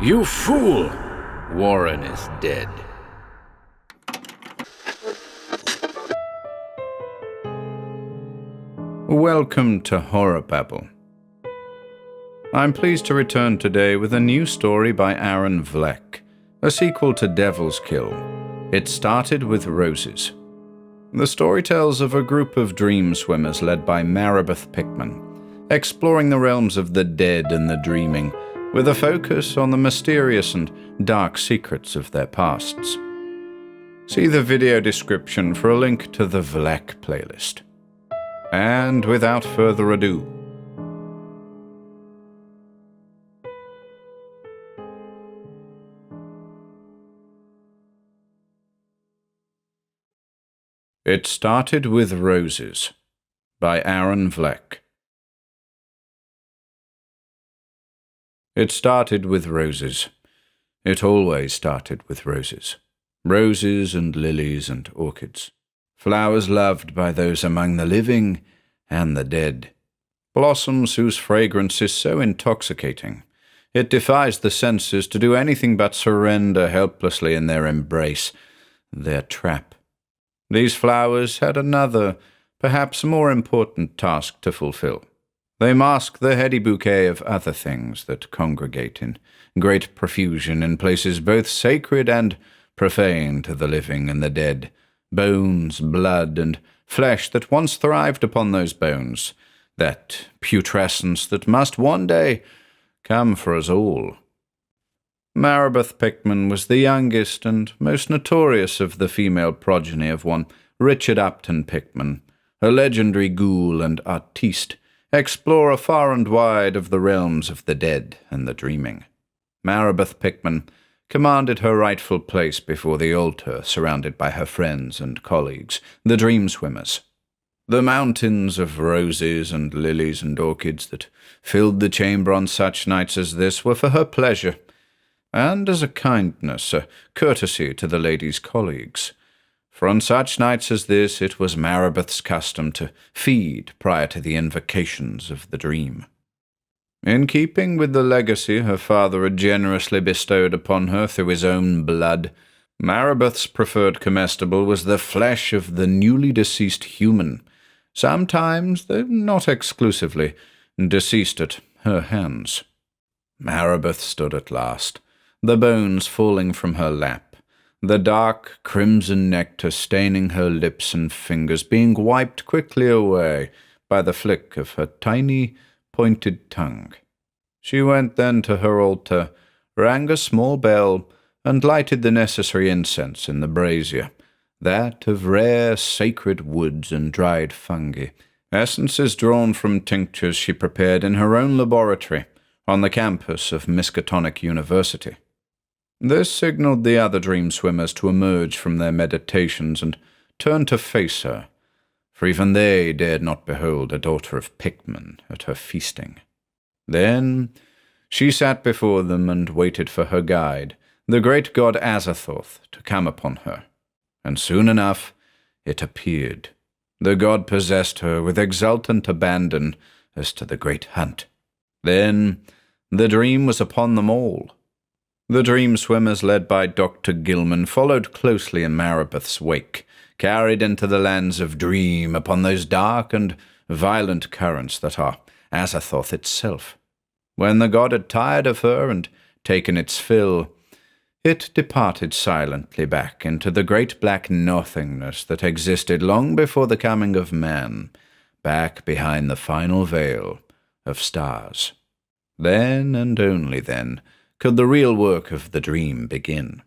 You fool! Warren is dead. Welcome to HorrorBabble. I'm pleased to return today with a new story by Aaron Vlek, a sequel to DEVILSKILL. It Started with Roses. The story tells of a group of dreamswimmers led by Maribeth Pickman, exploring the realms of the dead and the dreaming, with a focus on the mysterious and dark secrets of their pasts. See the video description for a link to the Vlek playlist. And without further ado, It Started with Roses by Aaron Vlek. It started with roses. It always started with roses. Roses and lilies and orchids. Flowers loved by those among the living and the dead. Blossoms whose fragrance is so intoxicating, it defies the senses to do anything but surrender helplessly in their embrace, their trap. These flowers had another, perhaps more important task to fulfill. They mask the heady bouquet of other things that congregate in great profusion in places both sacred and profane to the living and the dead. Bones, blood, and flesh that once thrived upon those bones, that putrescence that must one day come for us all. Maribeth Pickman was the youngest and most notorious of the female progeny of one Richard Upton Pickman, a legendary ghoul and artiste, explorer far and wide of the realms of the dead and the dreaming. Maribeth Pickman commanded her rightful place before the altar, surrounded by her friends and colleagues, the dreamswimmers. The mountains of roses and lilies and orchids that filled the chamber on such nights as this were for her pleasure, and as a kindness, a courtesy to the lady's colleagues. For on such nights as this it was Maribeth's custom to feed prior to the invocations of the dream. In keeping with the legacy her father had generously bestowed upon her through his own blood, Maribeth's preferred comestible was the flesh of the newly deceased human, sometimes, though not exclusively, deceased at her hands. Maribeth stood at last, the bones falling from her lap, the dark crimson nectar staining her lips and fingers being wiped quickly away by the flick of her tiny, pointed tongue. She went then to her altar, rang a small bell, and lighted the necessary incense in the brazier, that of rare sacred woods and dried fungi, essences drawn from tinctures she prepared in her own laboratory on the campus of Miskatonic University. This signaled the other dreamswimmers to emerge from their meditations and turn to face her, for even they dared not behold a daughter of Pickman at her feasting. Then she sat before them and waited for her guide, the great god Azathoth, to come upon her. And soon enough it appeared. The god possessed her with exultant abandon as to the great hunt. Then the dream was upon them all. The dream-swimmers led by Dr. Gilman followed closely in Maribeth's wake, carried into the lands of dream upon those dark and violent currents that are Azathoth itself. When the god had tired of her and taken its fill, it departed silently back into the great black nothingness that existed long before the coming of man, back behind the final veil of stars. Then, and only then, could the real work of the dream begin.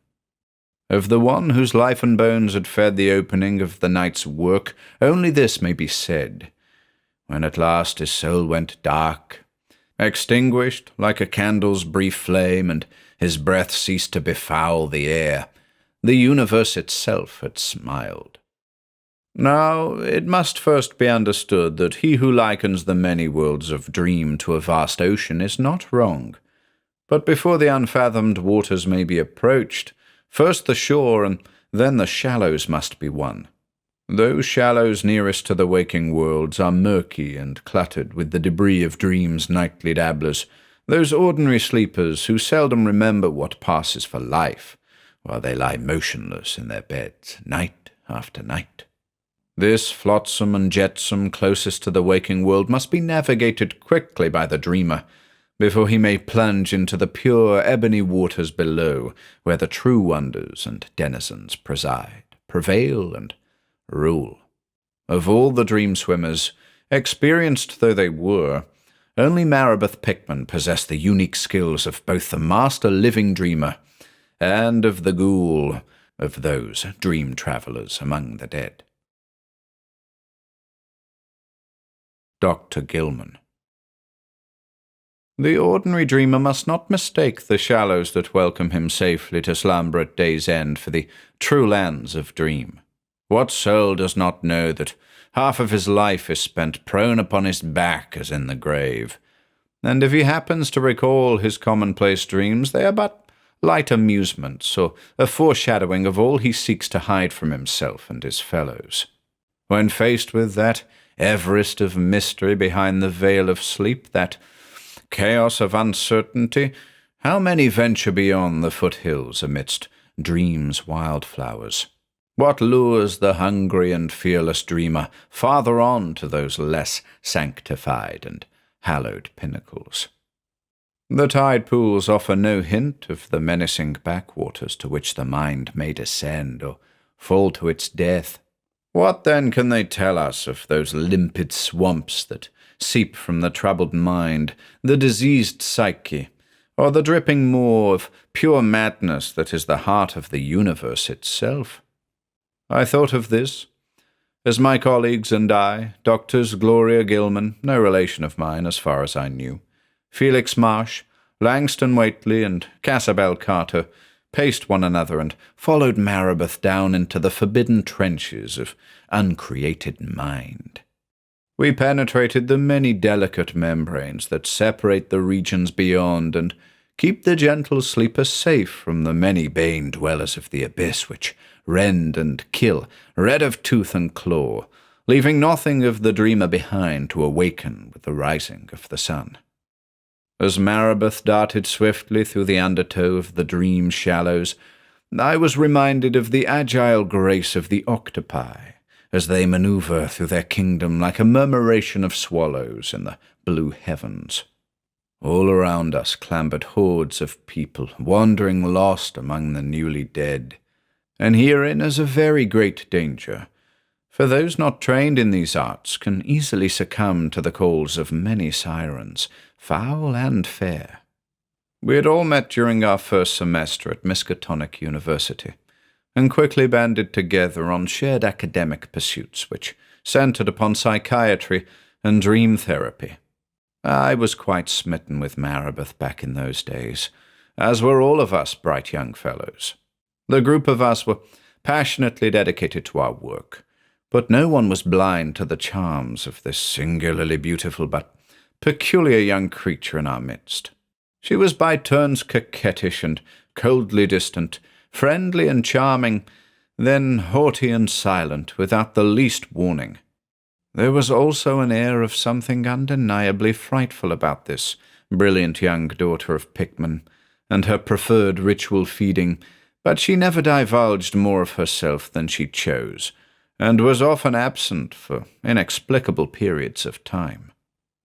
Of the one whose life and bones had fed the opening of the night's work, only this may be said. When at last his soul went dark, extinguished like a candle's brief flame, and his breath ceased to befoul the air, the universe itself had smiled. Now, it must first be understood that he who likens the many worlds of dream to a vast ocean is not wrong. But before the unfathomed waters may be approached, first the shore and then the shallows must be won. Those shallows nearest to the waking worlds are murky and cluttered with the debris of dream's nightly dabblers, Those ordinary sleepers who seldom remember what passes for life, while they lie motionless in their beds night after night. This flotsam and jetsam closest to the waking world must be navigated quickly by the dreamer, before he may plunge into the pure ebony waters below, where the true wonders and denizens preside, prevail, and rule. Of all the dream swimmers, experienced though they were, only Maribeth Pickman possessed the unique skills of both the master living dreamer and of the ghoul, of those dream travellers among the dead. Dr. Gilman. The ordinary dreamer must not mistake the shallows that welcome him safely to slumber at day's end for the true lands of dream. What soul does not know that half of his life is spent prone upon his back as in the grave? And if he happens to recall his commonplace dreams, they are but light amusements, or a foreshadowing of all he seeks to hide from himself and his fellows. When faced with that Everest of mystery behind the veil of sleep, that chaos of uncertainty, how many venture beyond the foothills amidst dream's wildflowers? What lures the hungry and fearless dreamer farther on to those less sanctified and hallowed pinnacles? The tide pools offer no hint of the menacing backwaters to which the mind may descend or fall to its death. What then can they tell us of those limpid swamps that seep from the troubled mind, the diseased psyche, or the dripping maw of pure madness that is the heart of the universe itself? I thought of this, as my colleagues and I, Doctors Gloria Gilman, no relation of mine as far as I knew, Felix Marsh, Langston Whately, and Casabel Carter, paced one another and followed Maribeth down into the forbidden trenches of uncreated mind. We penetrated the many delicate membranes that separate the regions beyond and keep the gentle sleeper safe from the many bane dwellers of the abyss which rend and kill, red of tooth and claw, leaving nothing of the dreamer behind to awaken with the rising of the sun. As Maribeth darted swiftly through the undertow of the dream shallows, I was reminded of the agile grace of the octopi, as they maneuver through their kingdom like a murmuration of swallows in the blue heavens. All around us clambered hordes of people, wandering lost among the newly dead. And herein is a very great danger, for those not trained in these arts can easily succumb to the calls of many sirens, foul and fair. We had all met during our first semester at Miskatonic University, and quickly banded together on shared academic pursuits which centered upon psychiatry and dream therapy. I was quite smitten with Maribeth back in those days, as were all of us bright young fellows. The group of us were passionately dedicated to our work, but no one was blind to the charms of this singularly beautiful but peculiar young creature in our midst. She was by turns coquettish and coldly distant, friendly and charming, then haughty and silent, without the least warning. There was also an air of something undeniably frightful about this brilliant young daughter of Pickman, and her preferred ritual feeding, but she never divulged more of herself than she chose, and was often absent for inexplicable periods of time.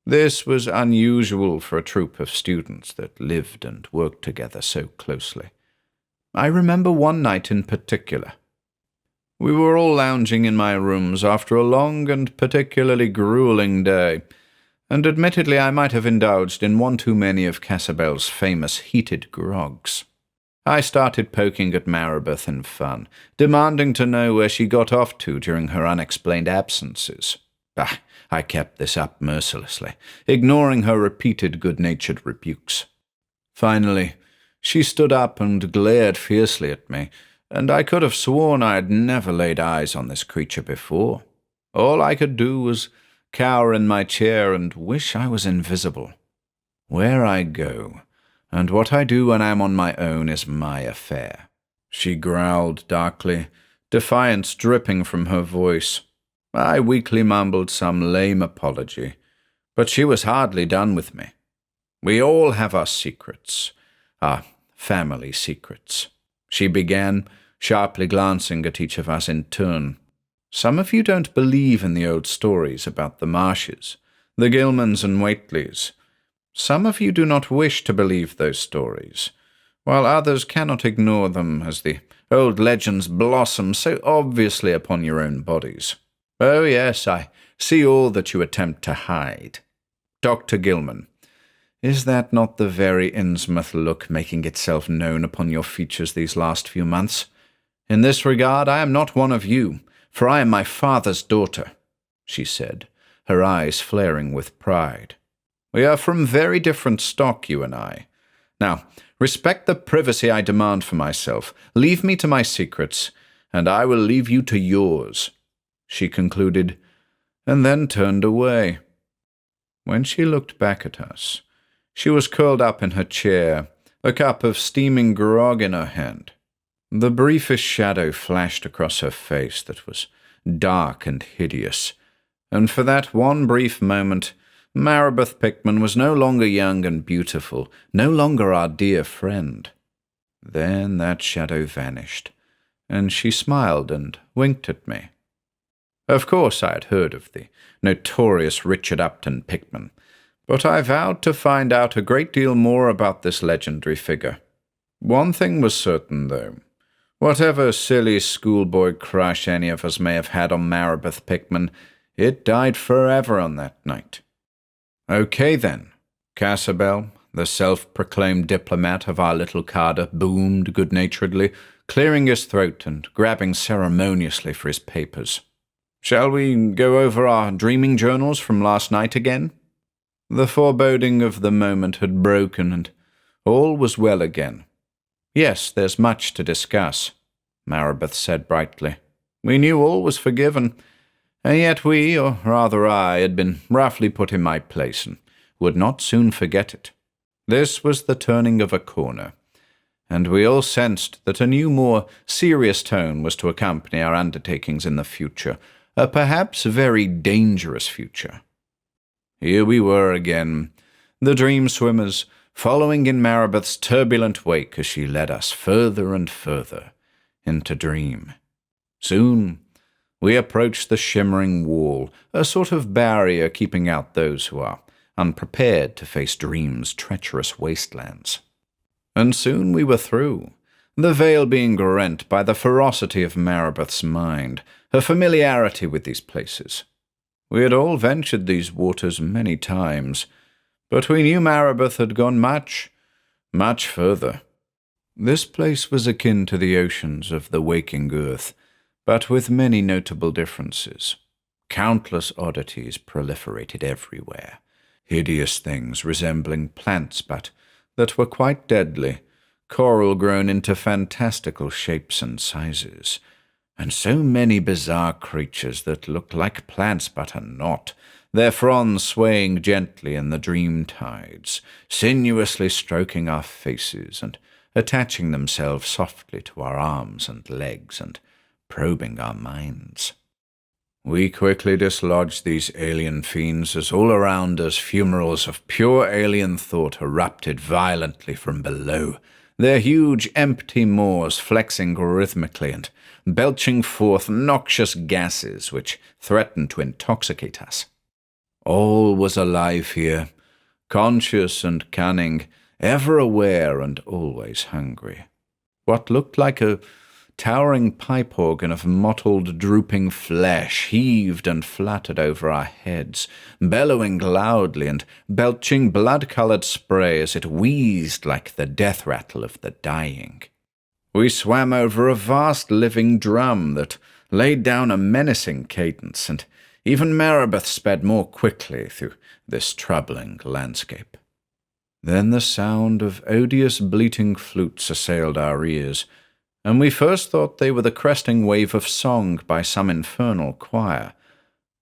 This was unusual for a troop of students that lived and worked together so closely. I remember one night in particular. We were all lounging in my rooms after a long and particularly grueling day, and admittedly I might have indulged in one too many of Casabel's famous heated grogs. I started poking at Maribeth in fun, demanding to know where she got off to during her unexplained absences. I kept this up mercilessly, ignoring her repeated good-natured rebukes. Finally, she stood up and glared fiercely at me, and I could have sworn I had never laid eyes on this creature before. All I could do was cower in my chair and wish I was invisible. Where I go, and what I do when I am on my own is my affair. She growled darkly, defiance dripping from her voice. I weakly mumbled some lame apology, but she was hardly done with me. We all have our secrets, our family secrets. She began, sharply glancing at each of us in turn. Some of you don't believe in the old stories about the Marshes, the Gilmans and Whateleys. Some of you do not wish to believe those stories, while others cannot ignore them as the old legends blossom so obviously upon your own bodies. Oh yes, I see all that you attempt to hide. Dr. Gilman, is that not the very Innsmouth look making itself known upon your features these last few months? In this regard, I am not one of you, for I am my father's daughter, she said, her eyes flaring with pride. We are from very different stock, you and I. Now, respect the privacy I demand for myself. Leave me to my secrets, and I will leave you to yours, she concluded, and then turned away. When she looked back at us, she was curled up in her chair, a cup of steaming grog in her hand. The briefest shadow flashed across her face that was dark and hideous, and for that one brief moment, Maribeth Pickman was no longer young and beautiful, no longer our dear friend. Then that shadow vanished, and she smiled and winked at me. Of course I had heard of the notorious Richard Upton Pickman, but I vowed to find out a great deal more about this legendary figure. One thing was certain, though. Whatever silly schoolboy crush any of us may have had on Maribeth Pickman, it died forever on that night. Okay then, Cassabel, the self-proclaimed diplomat of our little cadre, boomed good-naturedly, clearing his throat and grabbing ceremoniously for his papers. Shall we go over our dreaming journals from last night again? The foreboding of the moment had broken, and all was well again. Yes, there's much to discuss, Maribeth said brightly. We knew all was forgiven, and yet we, or rather I, had been roughly put in my place, and would not soon forget it. This was the turning of a corner, and we all sensed that a new, more serious tone was to accompany our undertakings in the future, a perhaps very dangerous future. Here we were again, the dream swimmers, following in Maribeth's turbulent wake as she led us further and further into dream. Soon we approached the shimmering wall, a sort of barrier keeping out those who are unprepared to face dream's treacherous wastelands. And soon we were through, the veil being rent by the ferocity of Maribeth's mind, her familiarity with these places. We had all ventured these waters many times, but we knew Maribeth had gone much, much further. This place was akin to the oceans of the waking earth, but with many notable differences. Countless oddities proliferated everywhere, hideous things resembling plants but that were quite deadly, coral grown into fantastical shapes and sizes, and so many bizarre creatures that looked like plants but are not, their fronds swaying gently in the dream tides, sinuously stroking our faces and attaching themselves softly to our arms and legs and probing our minds. We quickly dislodged these alien fiends as all around us fumaroles of pure alien thought erupted violently from below, their huge empty maws flexing rhythmically and belching forth noxious gases which threatened to intoxicate us. All was alive here, conscious and cunning, ever aware and always hungry. What looked like a towering pipe organ of mottled, drooping flesh heaved and fluttered over our heads, bellowing loudly and belching blood-colored spray as it wheezed like the death rattle of the dying. We swam over a vast living drum that laid down a menacing cadence, and even Maribeth sped more quickly through this troubling landscape. Then the sound of odious bleating flutes assailed our ears, and we first thought they were the cresting wave of song by some infernal choir.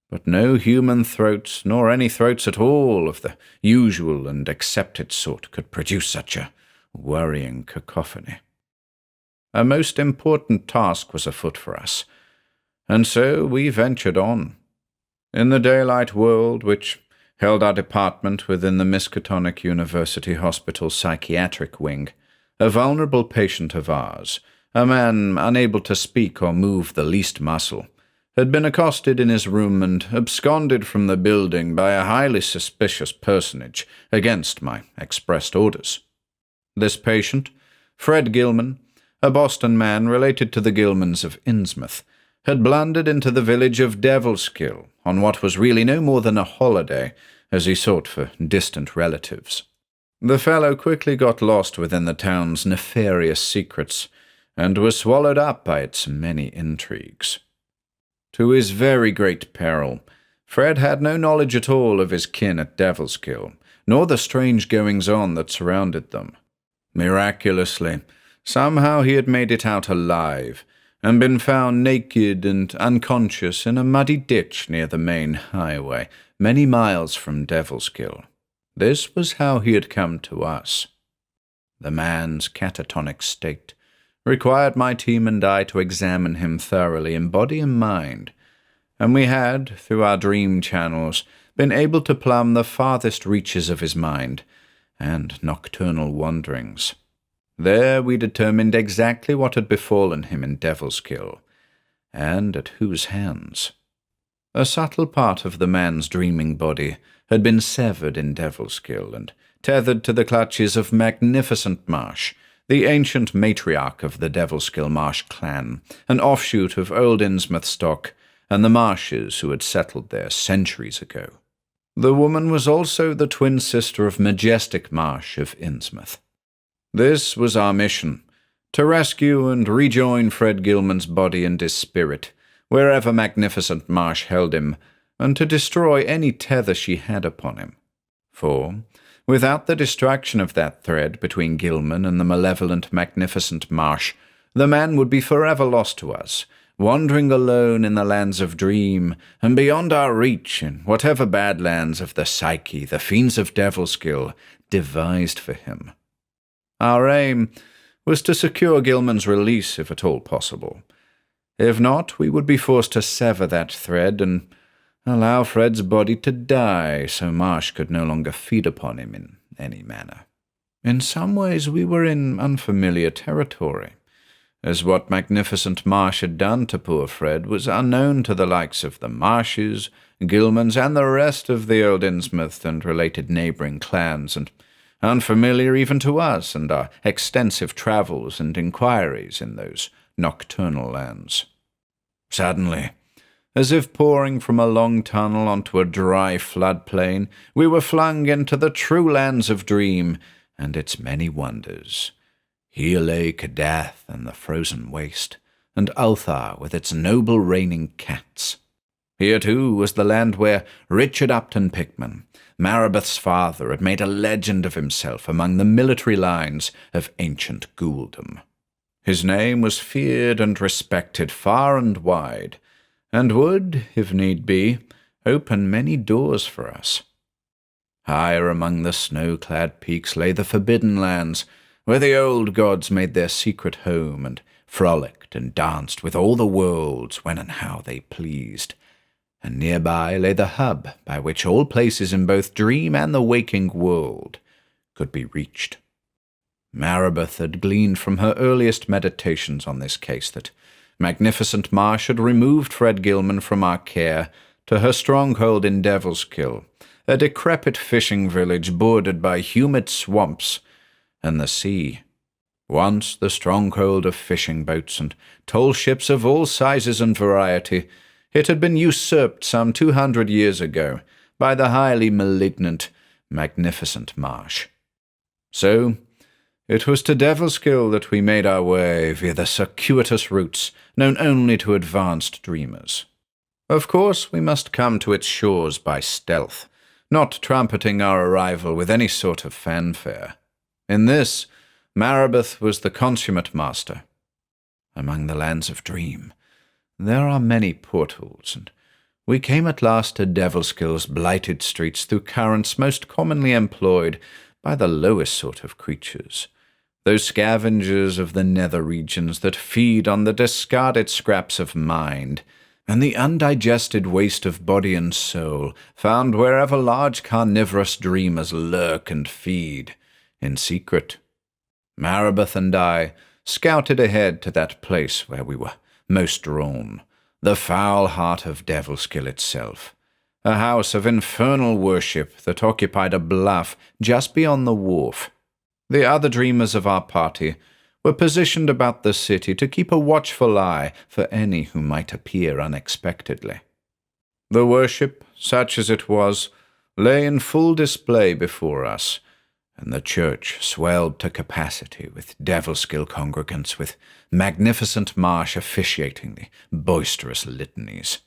But no human throats, nor any throats at all of the usual and accepted sort, could produce such a worrying cacophony. A most important task was afoot for us, and so we ventured on. In the daylight world, which held our department within the Miskatonic University Hospital psychiatric wing. A vulnerable patient of ours, a man unable to speak or move the least muscle, had been accosted in his room and absconded from the building by a highly suspicious personage against my expressed orders. This patient, Fred Gilman, a Boston man related to the Gilmans of Innsmouth, had blundered into the village of DEVILSKILL on what was really no more than a holiday, as he sought for distant relatives. The fellow quickly got lost within the town's nefarious secrets, and was swallowed up by its many intrigues. To his very great peril, Fred had no knowledge at all of his kin at DEVILSKILL, nor the strange goings-on that surrounded them. Miraculously, somehow he had made it out alive, and been found naked and unconscious in a muddy ditch near the main highway, many miles from DEVILSKILL. This was how he had come to us. The man's catatonic state required my team and I to examine him thoroughly in body and mind, and we had, through our dream channels, been able to plumb the farthest reaches of his mind and nocturnal wanderings. There we determined exactly what had befallen him in DEVILSKILL, and at whose hands. A subtle part of the man's dreaming body had been severed in DEVILSKILL and tethered to the clutches of Magnificent Marsh, the ancient matriarch of the DEVILSKILL Marsh clan, an offshoot of old Innsmouth stock, and the Marshes who had settled there centuries ago. The woman was also the twin sister of Majestic Marsh of Innsmouth. This was our mission, to rescue and rejoin Fred Gilman's body and his spirit, wherever Magnificent Marsh held him, and to destroy any tether she had upon him. For, without the distraction of that thread between Gilman and the malevolent Magnificent Marsh, the man would be forever lost to us, wandering alone in the lands of dream, and beyond our reach in whatever badlands of the psyche the fiends of DEVILSKILL devised for him. Our aim was to secure Gilman's release if at all possible. If not, we would be forced to sever that thread and allow Fred's body to die so Marsh could no longer feed upon him in any manner. In some ways we were in unfamiliar territory, as what Magnificent Marsh had done to poor Fred was unknown to the likes of the Marshes, Gilmans, and the rest of the old Innsmouth and related neighbouring clans, and unfamiliar even to us and our extensive travels and inquiries in those nocturnal lands. Suddenly, as if pouring from a long tunnel onto a dry floodplain, we were flung into the true lands of dream and its many wonders. Here lay Cadath and the frozen waste, and Ulthar with its noble reigning cats. Here, too, was the land where Richard Upton Pickman, Maribeth's father, had made a legend of himself among the military lines of ancient Ghouldom. His name was feared and respected far and wide, and would, if need be, open many doors for us. Higher among the snow-clad peaks lay the Forbidden Lands, where the old gods made their secret home and frolicked and danced with all the worlds when and how they pleased. And nearby lay the hub by which all places in both dream and the waking world could be reached. Maribeth had gleaned from her earliest meditations on this case that Magnificent Marsh had removed Fred Gilman from our care to her stronghold in DEVILSKILL, a decrepit fishing village bordered by humid swamps and the sea. Once the stronghold of fishing boats and tall ships of all sizes and variety, it had been usurped some 200 years ago by the highly malignant Magnificent Marsh. So, it was to DEVILSKILL that we made our way via the circuitous routes known only to advanced dreamers. Of course, we must come to its shores by stealth, not trumpeting our arrival with any sort of fanfare. In this, Maribeth was the consummate master. Among the lands of dream, there are many portals, and we came at last to DEVILSKILL's blighted streets through currents most commonly employed by the lowest sort of creatures, those scavengers of the nether regions that feed on the discarded scraps of mind and the undigested waste of body and soul found wherever large carnivorous dreamers lurk and feed, in secret. Maribeth and I scouted ahead to that place where we were most drawn, the foul heart of Devilskill itself, a house of infernal worship that occupied a bluff just beyond the wharf. The other dreamers of our party were positioned about the city to keep a watchful eye for any who might appear unexpectedly. The worship, such as it was, lay in full display before us, and the church swelled to capacity with Devilskill congregants, with magnificent Marsh officiating the boisterous litanies.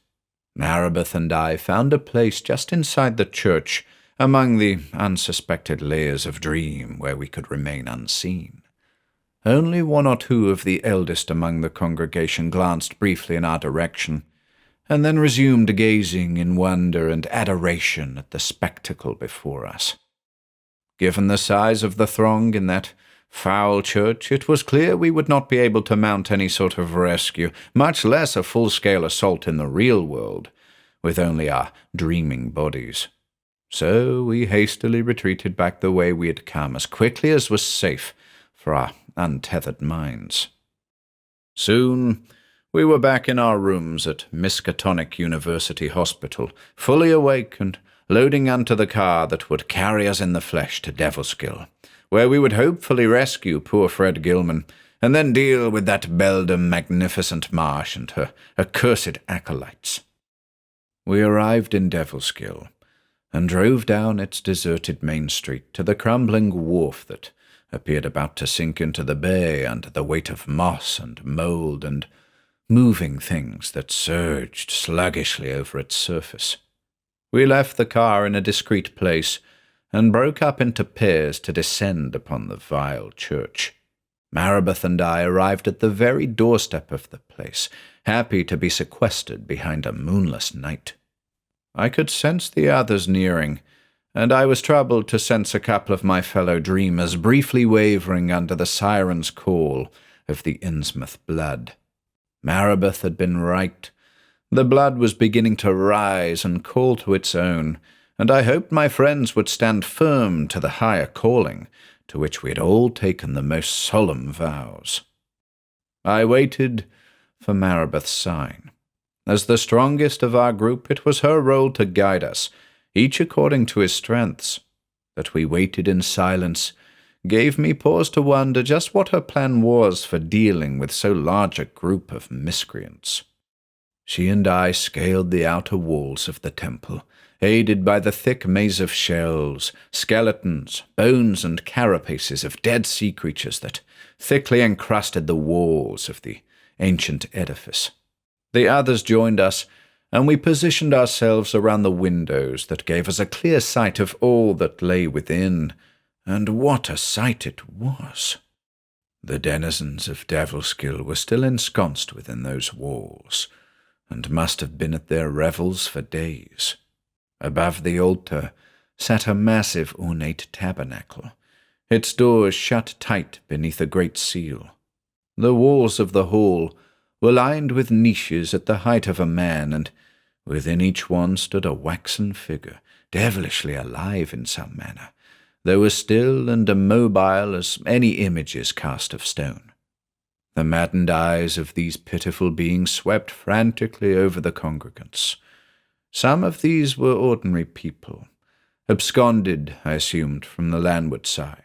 Maribeth and I found a place just inside the church, among the unsuspected layers of dream where we could remain unseen. Only one or two of the eldest among the congregation glanced briefly in our direction, and then resumed gazing in wonder and adoration at the spectacle before us. Given the size of the throng in that foul church, it was clear we would not be able to mount any sort of rescue, much less a full-scale assault in the real world, with only our dreaming bodies. So we hastily retreated back the way we had come, as quickly as was safe for our untethered minds. Soon we were back in our rooms at Miskatonic University Hospital, fully awake and loading onto the car that would carry us in the flesh to Devilskill, where we would hopefully rescue poor Fred Gilman, and then deal with that beldam Magnificent Marsh and her accursed acolytes. We arrived in Devilskill, and drove down its deserted main street to the crumbling wharf that appeared about to sink into the bay under the weight of moss and mould and moving things that surged sluggishly over its surface. We left the car in a discreet place and broke up into pairs to descend upon the vile church. Maribeth and I arrived at the very doorstep of the place, happy to be sequestered behind a moonless night. I could sense the others nearing, and I was troubled to sense a couple of my fellow dreamers briefly wavering under the siren's call of the Innsmouth blood. Maribeth had been right. The blood was beginning to rise and call to its own, and I hoped my friends would stand firm to the higher calling to which we had all taken the most solemn vows. I waited for Maribeth's sign. As the strongest of our group, it was her role to guide us, each according to his strengths. That we waited in silence gave me pause to wonder just what her plan was for dealing with so large a group of miscreants. She and I scaled the outer walls of the temple, aided by the thick maze of shells, skeletons, bones, and carapaces of dead sea creatures that thickly encrusted the walls of the ancient edifice. The others joined us, and we positioned ourselves around the windows that gave us a clear sight of all that lay within, and what a sight it was! The denizens of Devilskill were still ensconced within those walls, and must have been at their revels for days. Above the altar sat a massive ornate tabernacle, its doors shut tight beneath a great seal. The walls of the hall were lined with niches at the height of a man, and within each one stood a waxen figure, devilishly alive in some manner, though as still and immobile as any images cast of stone. The maddened eyes of these pitiful beings swept frantically over the congregants. Some of these were ordinary people, absconded, I assumed, from the landward side.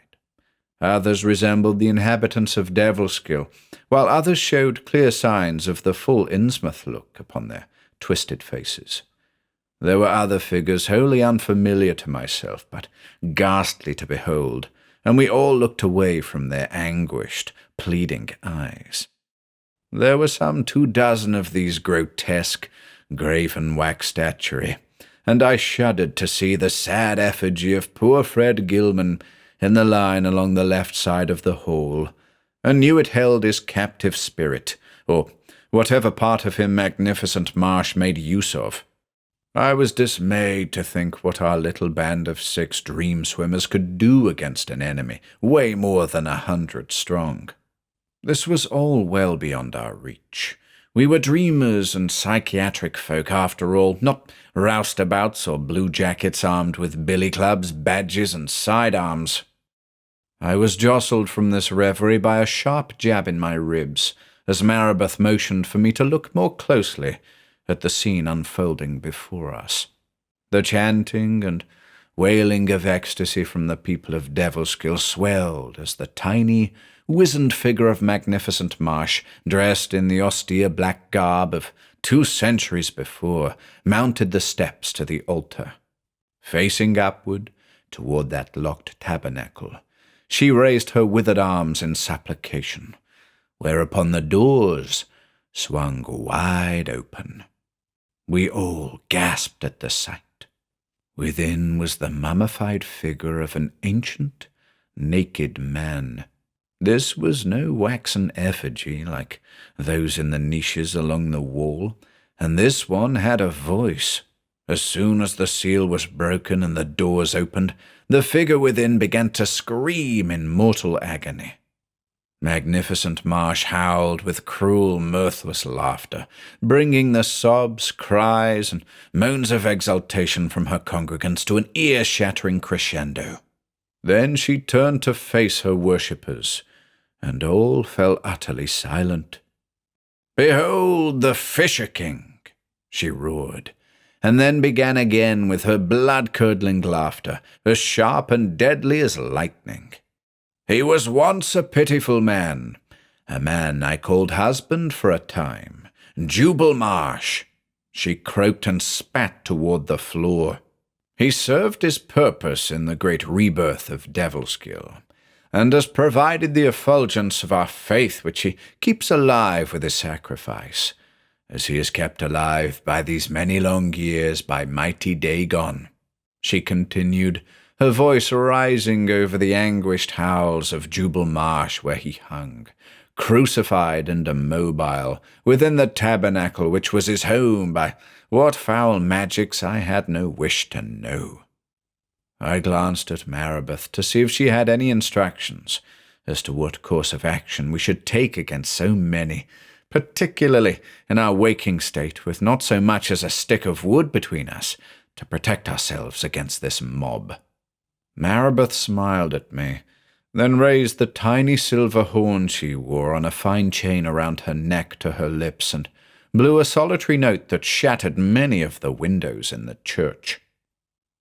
Others resembled the inhabitants of Devilskill, while others showed clear signs of the full Innsmouth look upon their twisted faces. There were other figures wholly unfamiliar to myself, but ghastly to behold, and we all looked away from their anguished, pleading eyes. There were some 24 of these grotesque, graven wax statuary, and I shuddered to see the sad effigy of poor Fred Gilman in the line along the left side of the hall, and knew it held his captive spirit, or whatever part of him Magnificent Marsh made use of. I was dismayed to think what our little band of 6 dream-swimmers could do against an enemy way more than 100 strong. This was all well beyond our reach. We were dreamers and psychiatric folk after all, not roustabouts or bluejackets armed with billy clubs, badges, and sidearms. I was jostled from this reverie by a sharp jab in my ribs as Maribeth motioned for me to look more closely at the scene unfolding before us. The chanting and wailing of ecstasy from the people of Devilskill swelled as the tiny, wizened figure of Magnificent Marsh, dressed in the austere black garb of 2 centuries before, mounted the steps to the altar. Facing upward toward that locked tabernacle, she raised her withered arms in supplication, whereupon the doors swung wide open. We all gasped at the sight. Within was the mummified figure of an ancient, naked man. This was no waxen effigy like those in the niches along the wall, and this one had a voice. As soon as the seal was broken and the doors opened, the figure within began to scream in mortal agony. Magnificent Marsh howled with cruel, mirthless laughter, bringing the sobs, cries, and moans of exultation from her congregants to an ear-shattering crescendo. Then she turned to face her worshippers, and all fell utterly silent. "Behold the Fisher King!" she roared, and then began again with her blood-curdling laughter, as sharp and deadly as lightning. "He was once a pitiful man, a man I called husband for a time. Jubal Marsh!" She croaked and spat toward the floor. "He served his purpose in the great rebirth of Devilskill, and has provided the effulgence of our faith which he keeps alive with his sacrifice, as he is kept alive by these many long years by mighty Dagon," she continued, her voice rising over the anguished howls of Jubal Marsh where he hung, crucified and immobile, within the tabernacle which was his home by what foul magics I had no wish to know. I glanced at Maribeth to see if she had any instructions as to what course of action we should take against so many, particularly in our waking state, with not so much as a stick of wood between us to protect ourselves against this mob. Maribeth smiled at me, then raised the tiny silver horn she wore on a fine chain around her neck to her lips and blew a solitary note that shattered many of the windows in the church.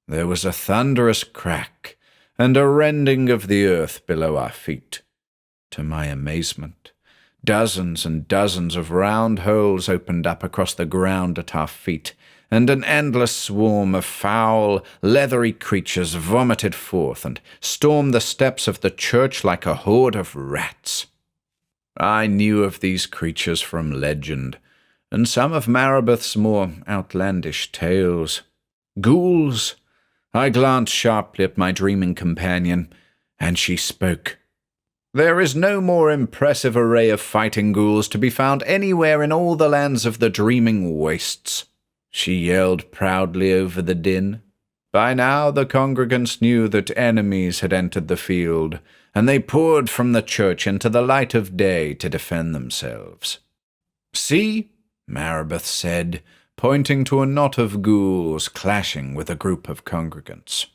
There was a thunderous crack and a rending of the earth below our feet. To my amazement, dozens and dozens of round holes opened up across the ground at our feet, and an endless swarm of foul, leathery creatures vomited forth and stormed the steps of the church like a horde of rats. I knew of these creatures from legend, and some of Maribeth's more outlandish tales. Ghouls. I glanced sharply at my dreaming companion, and she spoke. "There is no more impressive array of fighting ghouls to be found anywhere in all the lands of the dreaming wastes," she yelled proudly over the din. By now the congregants knew that enemies had entered the field, and they poured from the church into the light of day to defend themselves. "See," Maribeth said, pointing to a knot of ghouls clashing with a group of congregants.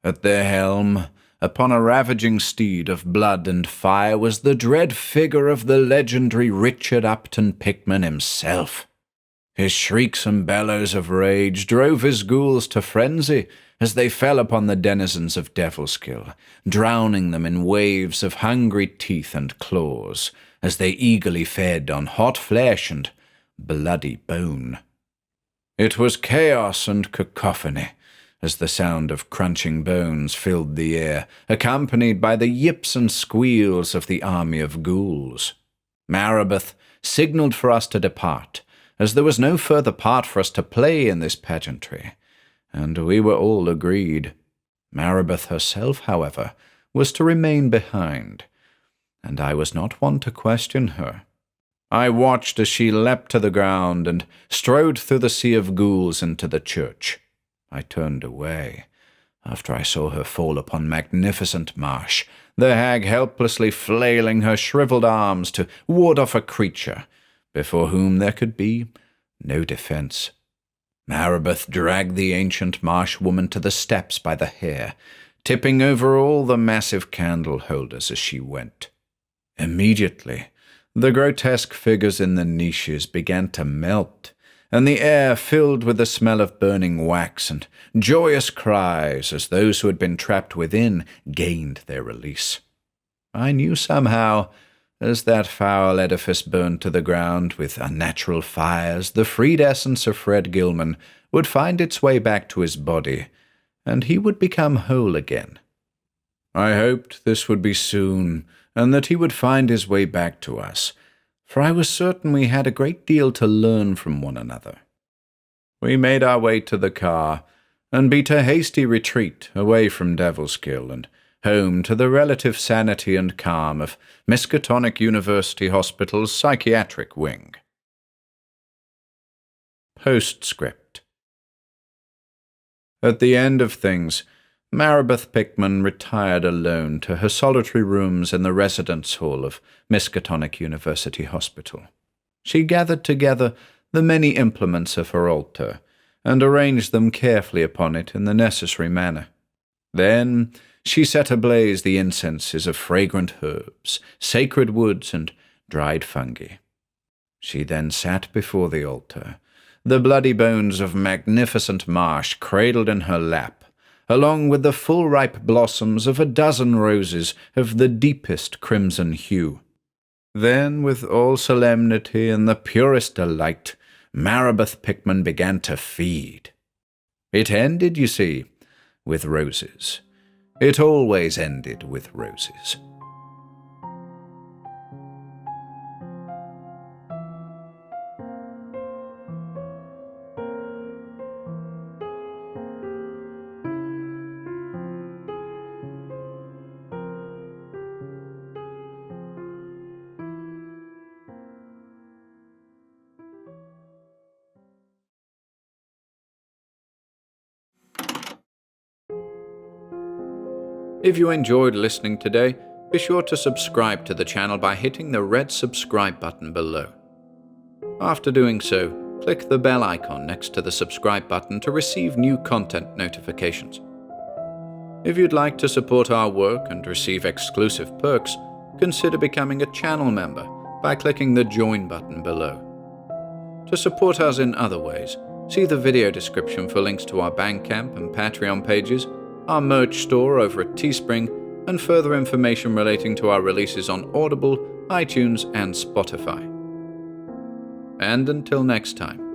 At their helm, upon a ravaging steed of blood and fire, was the dread figure of the legendary Richard Upton Pickman himself. His shrieks and bellows of rage drove his ghouls to frenzy as they fell upon the denizens of Devilskill, drowning them in waves of hungry teeth and claws, as they eagerly fed on hot flesh and bloody bone. It was chaos and cacophony, as the sound of crunching bones filled the air, accompanied by the yips and squeals of the army of ghouls. Maribeth signalled for us to depart, as there was no further part for us to play in this pageantry, and we were all agreed. Maribeth herself, however, was to remain behind, and I was not one to question her. I watched as she leapt to the ground and strode through the sea of ghouls into the church. I turned away, after I saw her fall upon Magnificent Marsh, the hag helplessly flailing her shriveled arms to ward off a creature, before whom there could be no defense. Maribeth dragged the ancient marsh woman to the steps by the hair, tipping over all the massive candle holders as she went. Immediately, the grotesque figures in the niches began to melt, and the air filled with the smell of burning wax and joyous cries as those who had been trapped within gained their release. I knew somehow, as that foul edifice burned to the ground with unnatural fires, the freed essence of Fred Gilman would find its way back to his body, and he would become whole again. I hoped this would be soon, and that he would find his way back to us, for I was certain we had a great deal to learn from one another. We made our way to the car, and beat a hasty retreat away from Devilskill and home to the relative sanity and calm of Miskatonic University Hospital's psychiatric wing. Postscript. At the end of things, Maribeth Pickman retired alone to her solitary rooms in the residence hall of Miskatonic University Hospital. She gathered together the many implements of her altar, and arranged them carefully upon it in the necessary manner. Then she set ablaze the incenses of fragrant herbs, sacred woods, and dried fungi. She then sat before the altar, the bloody bones of magnificent marsh cradled in her lap, along with the full-ripe blossoms of a dozen roses of the deepest crimson hue. Then, with all solemnity and the purest delight, Maribeth Pickman began to feed. It ended, you see, with roses. It always ended with roses. If you enjoyed listening today, be sure to subscribe to the channel by hitting the red subscribe button below. After doing so, click the bell icon next to the subscribe button to receive new content notifications. If you'd like to support our work and receive exclusive perks, consider becoming a channel member by clicking the join button below. To support us in other ways, see the video description for links to our Bandcamp and Patreon pages, our merch store over at Teespring, and further information relating to our releases on Audible, iTunes, and Spotify. And until next time.